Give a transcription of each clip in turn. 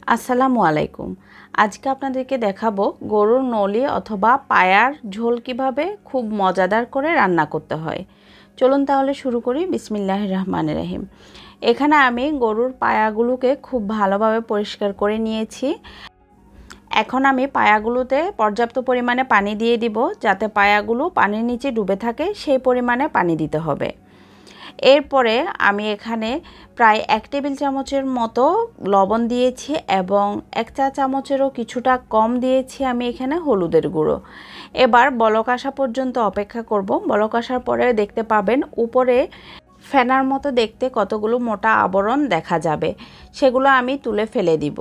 আসসালামু আলাইকুম। আজকে আপনাদেরকে দেখাবো গরুর নলি অথবা পায়ার ঝোল কিভাবে খুব মজাদার করে রান্না করতে হয়। চলুন তাহলে শুরু করি। বিসমিল্লাহির রহমানির রহিম। এখানে আমি গরুর পায়াগুলোকে খুব ভালোভাবে পরিষ্কার করে নিয়েছি। এখন আমি পায়াগুলোতে পর্যাপ্ত পরিমাণে পানি দিয়ে দিব, যাতে পায়াগুলো পানির নিচে ডুবে থাকে সেই পরিমাণে পানি দিতে হবে। এরপরে আমি এখানে প্রায় 1 টেবিল চামচের মতো লবণ দিয়েছি এবং 1 চা চামচেরও কিছুটা কম দিয়েছি আমি এখানে হলুদের গুঁড়ো। এবার বলক আসা পর্যন্ত অপেক্ষা করব। বলক আসার পরে দেখতে পাবেন উপরে ফেনার মতো দেখতে কতগুলো মোটা আবরণ দেখা যাবে, সেগুলো আমি তুলে ফেলে দিব।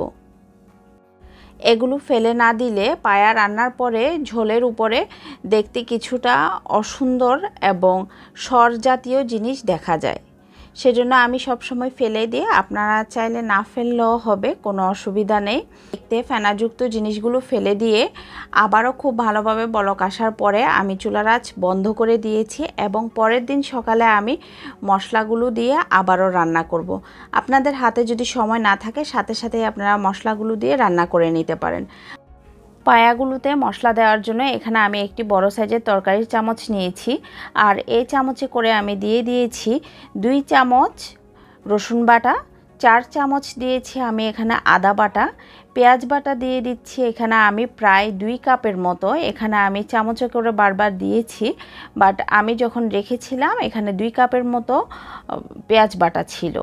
এগুলো ফেলে না দিলে পায়া রান্নার পরে ঝোলের উপরে দেখতে কিছুটা অসুন্দর এবং সর জাতীয় জিনিস দেখা যায়। সেজন্য আমি সবসময় ফেলে দিই। আপনারা চাইলে না ফেললেও হবে, কোনো অসুবিধা নেই। দেখতে ফেনাযুক্ত জিনিসগুলো ফেলে দিয়ে আবারও খুব ভালোভাবে বলক আসার পরে আমি চুলার আঁচ বন্ধ করে দিয়েছি এবং পরের দিন সকালে আমি মশলাগুলো দিয়ে আবারও রান্না করব। আপনাদের হাতে যদি সময় না থাকে সাথে সাথে আপনারা মশলাগুলো দিয়ে রান্না করে নিতে পারেন। পায়াগুলোতে মশলা দেওয়ার জন্য এখানে আমি একটি বড় সাইজের তরকারির চামচ নিয়েছি, আর এই চামচে করে আমি দিয়ে দিয়েছি 2 চামচ রসুন বাটা, 4 চামচ দিয়েছি আমি এখানে আদা বাটা, পেঁয়াজ বাটা দিয়ে দিচ্ছি এখানে আমি প্রায় 2 কাপের মতো। এখানে আমি চামচে করে বারবার দিয়েছি, বাট আমি যখন রেখেছিলাম এখানে 2 কাপের মতো পেঁয়াজ বাটা ছিল।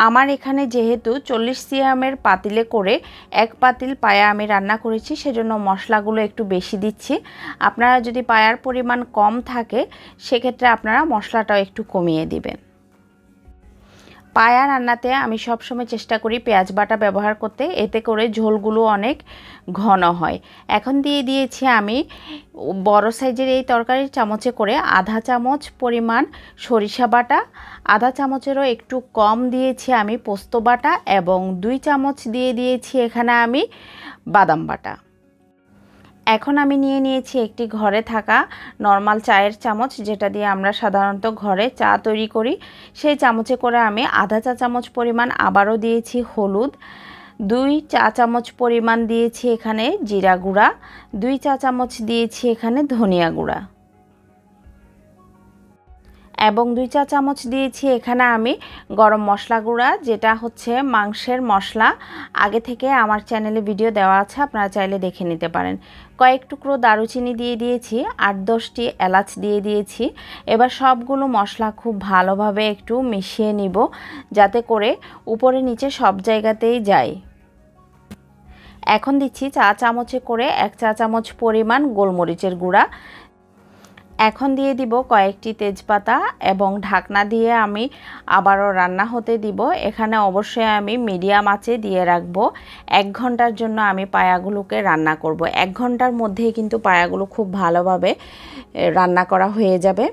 আমার এখানে যেহেতু 40 সিএমের পাতিলে করে 1 পাতিল পায়া আমি রান্না করেছি, সেজন্য মশলাগুলো একটু বেশি দিচ্ছি। আপনারা যদি পায়ার পরিমাণ কম থাকে সেক্ষেত্রে আপনারা মশলাটাও একটু কমিয়ে দিবেন। পায়া রান্নাতে আমি সবসময় চেষ্টা করি পেঁয়াজ বাটা ব্যবহার করতে, এতে করে ঝোলগুলো অনেক ঘন হয়। এখন দিয়ে দিয়েছি আমি বড় সাইজের এই তরকারির চামচে করে আধা চামচ পরিমাণ সরিষা বাটা, আধা চামচেরও একটু কম দিয়েছি আমি পোস্ত বাটা এবং 2 চামচ দিয়ে দিয়েছি এখানে আমি বাদাম বাটা। এখন আমি নিয়ে নিয়েছি একটি ঘরে থাকা নর্মাল চায়ের চামচ, যেটা দিয়ে আমরা সাধারণত ঘরে চা তৈরি করি। সেই চামচে করে আমি আধা চা চামচ পরিমাণ আবারও দিয়েছি হলুদ, 2 চা চামচ পরিমাণ দিয়েছি এখানে জিরা গুঁড়া, 2 চা চামচ দিয়েছি এখানে ধনিয়া গুঁড়া এবং 2 চা চামচ দিয়েছি এখানে আমি গরম মশলা গুঁড়া, যেটা হচ্ছে মাংসের মশলা। আগে থেকে আমার চ্যানেলে ভিডিও দেওয়া আছে, আপনারা চাইলে দেখে নিতে পারেন। কয়েক টুকরো দারুচিনি দিয়ে দিয়েছি, 8-10টি এলাচ দিয়ে দিয়েছি। এবার সবগুলো মশলা খুব ভালোভাবে একটু মিশিয়ে নিব, যাতে করে উপরে নিচে সব জায়গাতেই যায়। এখন দিচ্ছি চা চামচে করে 1 চা চামচ পরিমাণ গোলমরিচের গুঁড়া। এখন দিয়ে দিব কয়েকটি তেজপাতা এবং ঢাকনা দিয়ে আমি আবারও রান্না হতে দিব। এখানে অবশ্যই আমি মিডিয়াম আঁচে দিয়ে রাখবো। 1 ঘন্টার জন্য আমি পায়াগুলোকে রান্না করব। 1 ঘন্টার মধ্যেই কিন্তু পায়াগুলো খুব ভালোভাবে রান্না করা হয়ে যাবে।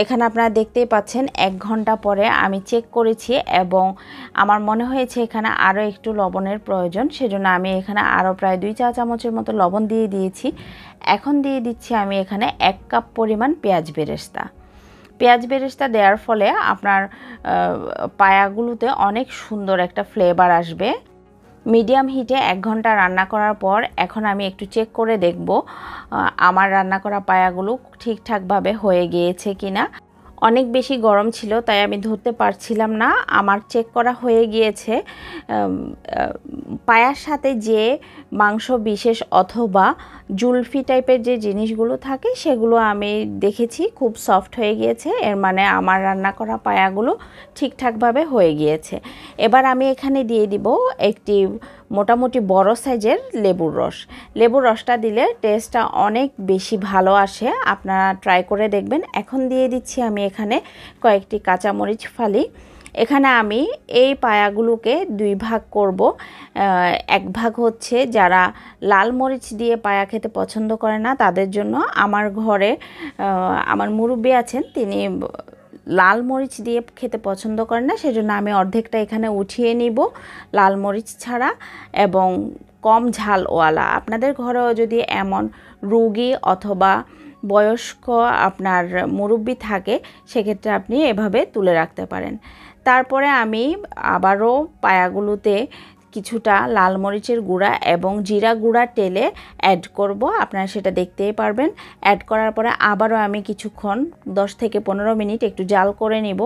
এখানে আপনারা দেখতেই পাচ্ছেন 1 ঘন্টা পরে আমি চেক করেছি এবং আমার মনে হয়েছে এখানে আরও একটু লবণের প্রয়োজন, সেজন্য আমি এখানে আরও প্রায় 2 চা চামচের মতো লবণ দিয়ে দিয়েছি। এখন দিয়ে দিচ্ছি আমি এখানে 1 কাপ পরিমাণ পেঁয়াজ বেরেস্তা। পেঁয়াজ বেরেস্তা দেওয়ার ফলে আপনার পায়াগুলোতে অনেক সুন্দর একটা ফ্লেভার আসবে। মিডিয়াম হিটে 1 ঘন্টা রান্না করার পর এখন আমি একটু চেক করে দেখব আমার রান্না করা পায়াগুলো ঠিকঠাকভাবে হয়ে গিয়েছে কিনা। অনেক বেশি গরম ছিল তাই আমি ধরতে পারছিলাম না। আমার চেক করা হয়ে গিয়েছে। পায়ার সাথে যে মাংস বিশেষ অথবা জুলফি টাইপের যে জিনিসগুলো থাকে সেগুলো আমি দেখেছি খুব সফট হয়ে গিয়েছে, এর মানে আমার রান্না করা পায়াগুলো ঠিকঠাকভাবে হয়ে গিয়েছে। এবার আমি এখানে দিয়ে দিব একটি মোটামুটি বড় সাইজের লেবুর রস। লেবুর রসটা দিলে টেস্টটা অনেক বেশি ভালো আসে, আপনারা ট্রাই করে দেখবেন। এখন দিয়ে দিচ্ছি আমি এখানে কয়েকটি কাঁচামরিচ ফালি। এখানে আমি এই পায়াগুলোকে 2 ভাগ করব। 1 ভাগ হচ্ছে যারা লাল মরিচ দিয়ে পায়া খেতে পছন্দ করে না তাদের জন্য। আমার ঘরে আমার মুরব্বি আছেন, তিনি লাল মরিচ দিয়ে খেতে পছন্দ করেন না, সেজন্য আমি অর্ধেকটা এখানে উঠিয়ে নিব লাল মরিচ ছাড়া এবং কম ঝালওয়ালা। আপনাদের ঘরেও যদি এমন রোগী অথবা বয়স্ক আপনার মুরব্বি থাকে সেক্ষেত্রে আপনি এভাবে তুলে রাখতে পারেন। তারপরে আমি আবারও পায়াগুলোতে কিছুটা লাল মরিচের গুঁড়া এবং জিরা গুঁড়া তেলে অ্যাড করব। আপনারা সেটা দেখতেই পারবেন। অ্যাড করার পরে আবারও আমি কিছুক্ষণ 10 থেকে 15 মিনিট একটু জাল করে নিব,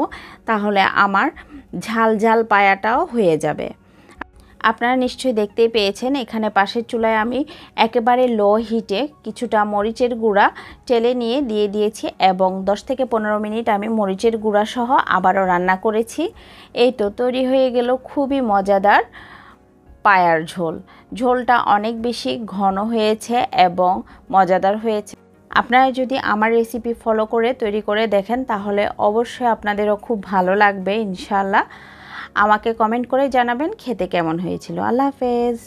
তাহলে আমার ঝাল ঝাল পায়াটাও হয়ে যাবে। আপনারা নিশ্চয়ই দেখতেই পেয়েছেন এখানে পাশের চুলায় আমি একেবারে লো হিটে কিছুটা মরিচের গুঁড়া টেলে নিয়ে দিয়ে দিয়েছি এবং 10 থেকে 15 মিনিট আমি মরিচের গুঁড়া সহ আবারও রান্না করেছি। এই তো তৈরি হয়ে গেল খুবই মজাদার পায়ার ঝোল। ঝোলটা অনেক বেশি ঘন হয়েছে এবং মজাদার হয়েছে। আপনারা যদি আমার রেসিপি ফলো করে তৈরি করে দেখেন তাহলে অবশ্যই আপনাদেরও খুব ভালো লাগবে ইনশাআল্লাহ। আমাকে কমেন্ট করে জানাবেন খেতে কেমন হয়েছিল। আল্লাহ হাফেজ।